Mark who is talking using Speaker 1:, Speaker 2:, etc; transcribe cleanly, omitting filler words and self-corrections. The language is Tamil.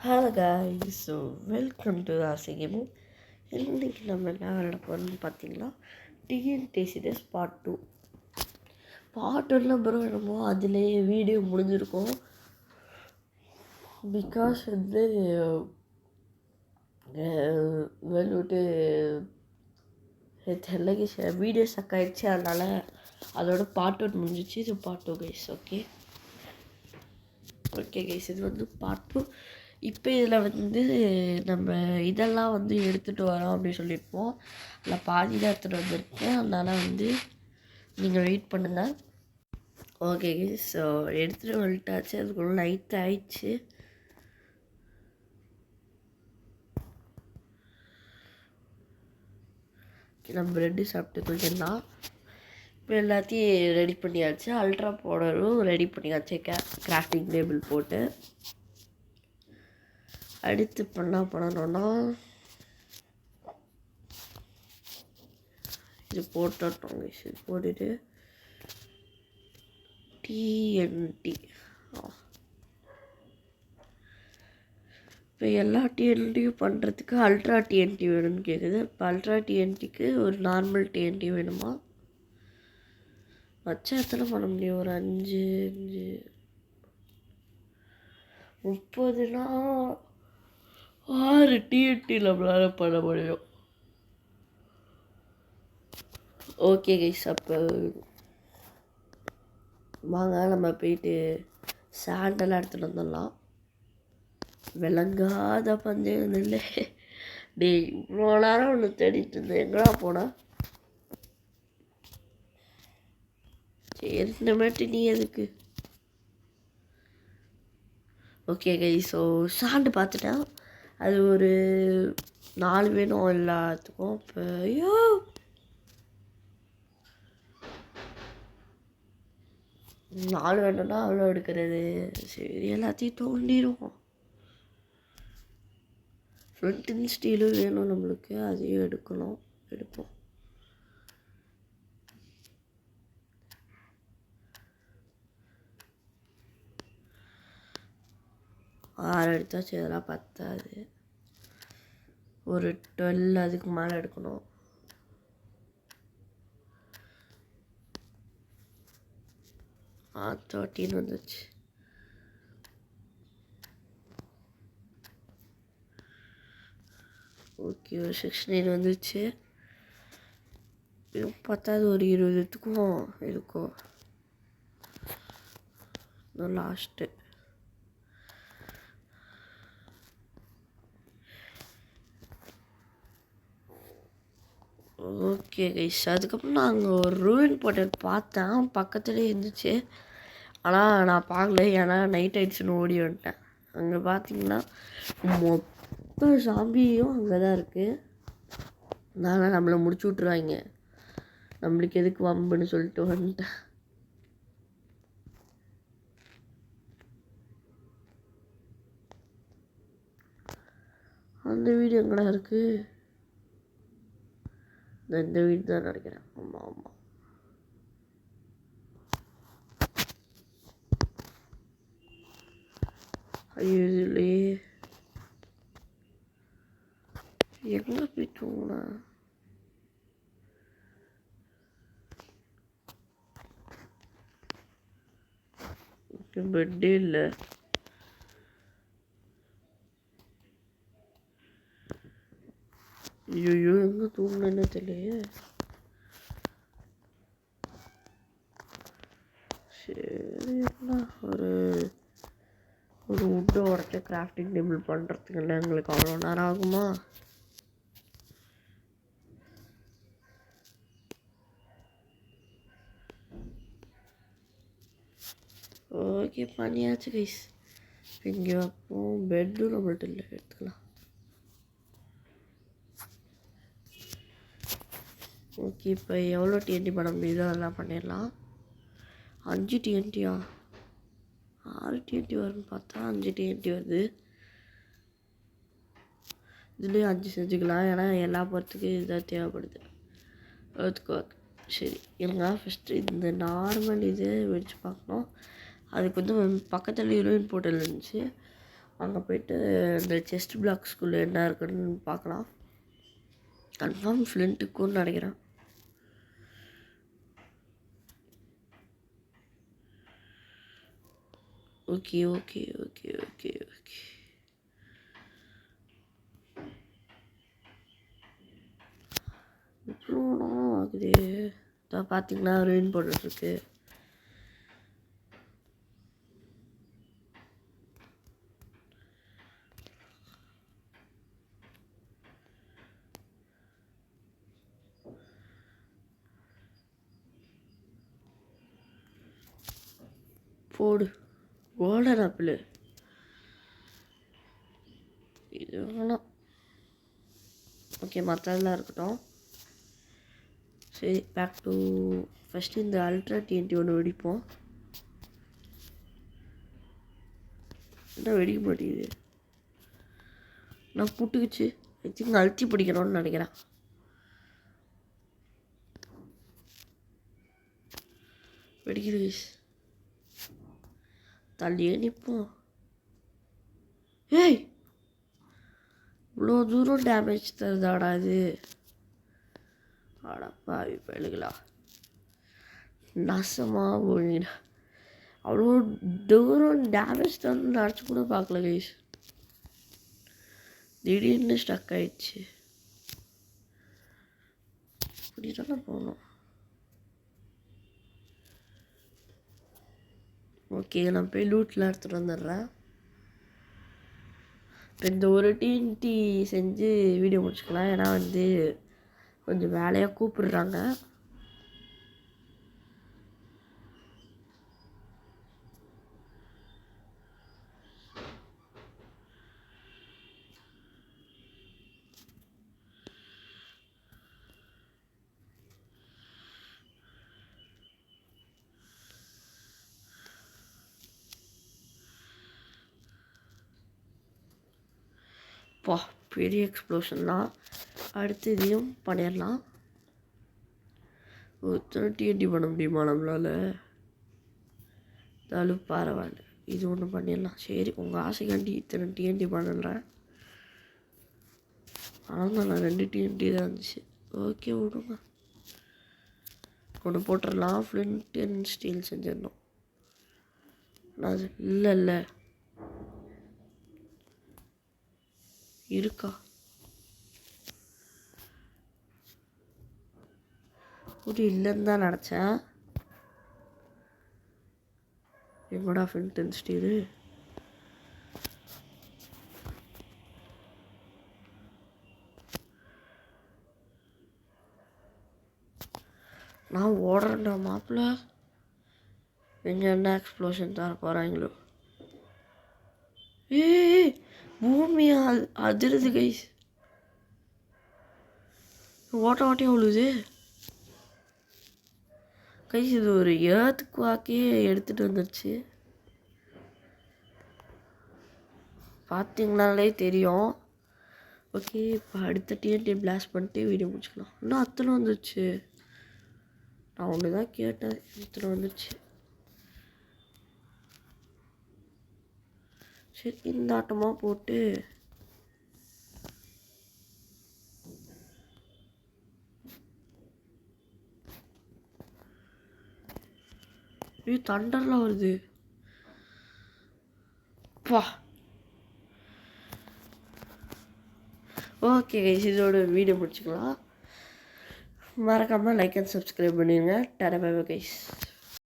Speaker 1: Hello guys, so welcome to ஆசிகமு. இன்றைக்கி நம்ம என்ன விளையாட போகிறோம்னு பார்த்தீங்கன்னா டிஎன்டிசி டேஸ் பார்ட் ஒன்றில் அப்புறம் என்னமோ அதுலேயே வீடியோ முடிஞ்சிருக்கும். பிகாஸ் வந்துட்டு தெரியலக்கு வீடியோ ஸ்டக் ஆகிடுச்சு. அதனால் அதோட பார்ட் ஒன் முடிஞ்சிச்சு. இது part two guys. Okay guys, இது வந்து பார்ட் டூ. இப்போ இதில் நம்ம இதெல்லாம் எடுத்துகிட்டு வரோம் அப்படின்னு சொல்லியிருப்போம். அதில் பாதி தான் எடுத்துகிட்டு வந்திருக்கேன். அதனால் நீங்கள் வெயிட் பண்ணுங்கள். ஓகே ஸோ எடுத்துகிட்டு வந்துட்டாச்சு. அதுக்குள்ள நைட் ஆயிடுச்சு. நம்ம ப்ரெட்டு சாப்பிட்டு கொஞ்சம்தான். இப்போ எல்லாத்தையும் ரெடி பண்ணியாச்சு. அல்ட்ரா பவுடரும் ரெடி பண்ணியாச்சு. கிராஃப்டிங் டேபிள் போட்டு அடுத்து என்ன பண்ணணும்னா இது போட்டோம். இது போட்டுட்டு டிஎன்டி இப்போ எல்லா டிஎன்டியும் பண்ணுறதுக்கு அல்ட்ரா டிஎன்டி வேணும்னு கேட்குது. இப்போ அல்ட்ரா டிஎன்டிக்கு ஒரு நார்மல் டிஎன்டி வேணுமா? வச்சா எத்தனை பண்ண முடியும்? ஒரு 5 30னா 6 டிஎன்டி நம்மளால் பண்ண முடியும். ஓகே கைஸ், அப்போ வாங்க நம்ம போயிட்டு சாண்டெல்லாம் எடுத்துகிட்டு வந்துடலாம். விளங்காத பந்தயம் இல்லை. டேய், இவ்வளோ நேரம் ஒன்று தேடிட்டு இருந்தேன். எங்கடா போனா? சரி, இனிமேட்டு நீ எதுக்கு? ஓகே கைஸ், ஸோ சாண்டு பார்த்துட்டேன். அது ஒரு 4 வேணும் எல்லாத்துக்கும். இப்போ ஐயோ 4 வேணும்னா அவ்வளோ எடுக்கிறது. சரி, எல்லாத்தையும் தோண்டிடுவோம். ஃப்ளண்ட்டின் ஸ்டீலும் வேணும் நம்மளுக்கு. அதையும் எடுப்போம். ஆறு எடுத்தாச்சு. இதெல்லாம் பத்தாது. ஒரு 12 அதுக்கு மேலே எடுக்கணும். 13 வந்துச்சு. ஓகே, ஒரு 16 வந்துச்சு. பத்தாவது ஒரு 20த்துக்கும் இருக்கும். Last okay guys. அதுக்கப்புறம் நான் அங்கே ஒரு ரூயின் போட்டல் பார்த்தேன். பக்கத்துலேயே இருந்துச்சு. ஆனால் நான் பார்க்கல, ஏன்னா நைட் ஆயிடுச்சுன்னு ஓடி வந்துட்டேன். அங்கே பார்த்தீங்கன்னா மொத்த சாம்பியும் அங்கே தான் இருக்குது. அதனால் நம்மளை முடிச்சு விட்ருவாங்க. நம்மளுக்கு எதுக்கு வம்புன்னு சொல்லிட்டு வந்துட்டேன். அந்த வீடு எங்கடா இருக்குது? இந்த வீடு தான் நினைக்கிறேன். ஆமாம். ஐயோ, இதுலையே எங்கே போய் தூங்கினா? பெட்டே இல்லை. ஐயோ, எங்கே தூங்கினேன்னு தெரியலையே. சரி, ஒரு வுட்டை உடச்சி கிராஃப்டிங் டேபிள் பண்ணுறதுக்குள்ள எங்களுக்கு அவ்வளோ நேரம் ஆகுமா? ஓகே, பண்ணியாச்சு கைஸ். இங்கே வைப்போம். பெட்டும் நம்மள்ட்ட இல்லை, எடுத்துக்கலாம். ஓகே, இப்போ எவ்வளோ டிஎன்டி பண்ண முடியுதோ அதெல்லாம் பண்ணிடலாம். 5 டிஎன்டியா? 6 டிஎன்டி வரும்னு பார்த்தா 5 டிஎன்டி வருது. இதுலேயும் 5 செஞ்சுக்கலாம், ஏன்னா எல்லா பொறுத்துக்கு இதுதான் தேவைப்படுது. சரி, இல்லைங்க ஃபஸ்ட்டு இந்த நார்மல் இது வச்சு பார்க்கணும். அதுக்கு பக்கத்தில் ஹீரோயின் போட்டல் இருந்துச்சு. அங்கே போய்ட்டு இந்த செஸ்ட் பிளாக்ஸ்குள்ளே என்ன இருக்குன்னு பார்க்கலாம். கன்ஃபார்ம் ஃப்ளின்ட்டுக்குன்னு நினைக்கிறேன். Okay okay okay okay okay இவ்வளோ ஆகுது. இதான் பார்த்தீங்கன்னா ரெயின் போட்டுட்ருக்கு. போடு கோல்டன் ஆப்பிள். இது வேணாம். ஓகே மற்றதெல்லாம் இருக்கட்டும். சரி பேக் டு ஃபஸ்ட்டு இந்த அல்ட்ரா டிஎன்டி ஒன்று வெடிப்போம். என்ன வெடிக்க மாட்டேங்குது? நான் புட்டுக்குச்சு. ஐ திங்க் அழுத்தி பிடிக்கணும்னு நினைக்கிறேன். வெடிக்குது கைஸ். தள்ளியே நிற்போம். ஏய் இவ்வளோ தூரம் டேமேஜ் தருதாடா இது. அடப்பாவி பயலுகளா, நாசமாக போவீங்க. அவ்வளோ தூரம் டேமேஜ் தரணும்னு நினச்சி கூட பார்க்கல கைஸ். திடீர்னு ஸ்டக் ஆயிடுச்சு. இப்படி தானே போகணும். ஓகே நான் போய் லூட்லாம் எடுத்துகிட்டு வந்துடுறேன். இப்போ இந்த ஒரு டிஎன்டி செஞ்சு வீடியோ முடிச்சுக்கலாம். ஏன்னா வந்து கொஞ்சம் வேலையாக கூப்பிடுறாங்க. பா பெரிய எக்ஸ்ப்ளோஷன்லாம். அடுத்து இதையும் பண்ணிடலாம். ஒரு டிஎன்டி பண்ண முடியுமா நம்மளால்? இருந்தாலும் பரவாயில்ல, இது ஒன்று பண்ணிடலாம். சரி உங்கள் ஆசைக்காண்டி இத்தனை டிஎன்டி பண்ணுறேன். ஆனால் நான் 2 டிஎன்டி தான் இருந்துச்சு. ஓகே விடுங்க, ஒன்று போட்டுடலாம். ஃப்ளின்ட் அண்ட் ஸ்டீல் செஞ்சிடணும். அது இல்லை இருக்கா? ஒரு இல்லைன்னு தான் நினச்சேன். எங்கடா ஃப்ளின்ட் அண்ட் ஸ்டீலு? நான் ஓடுறேன்டா மாப்பிள்ள. எங்கே என்ன எக்ஸ்ப்ளோஷன் தர போகிறாங்களோ? ஏய் பூமி அதிருது கைஸ். ஓட்டையும் விழுது கைஸ். இது ஒரு ஏர்த்துக்கு வாக்கே எடுத்துகிட்டு வந்துடுச்சு. பார்த்தீங்கனாலே தெரியும். ஓகே இப்போ அடுத்த டிஎன்டி பிளாஸ்ட் பண்ணிட்டு வீடியோ முடிச்சுக்கலாம். இன்னும் அத்தனை வந்துடுச்சு. நான் ஒன்று தான் கேட்டேன், இத்தனை வந்துடுச்சு. சரி இந்த ஆட்டமாக போட்டு தண்டர்லாம் வருது. பா ஓகே கைஸ், இதோட வீடியோ முடிச்சுக்கலாம். மறக்காமல் லைக் அண்ட் சப்ஸ்கிரைப் பண்ணிடுங்க. Tata bye bye guys.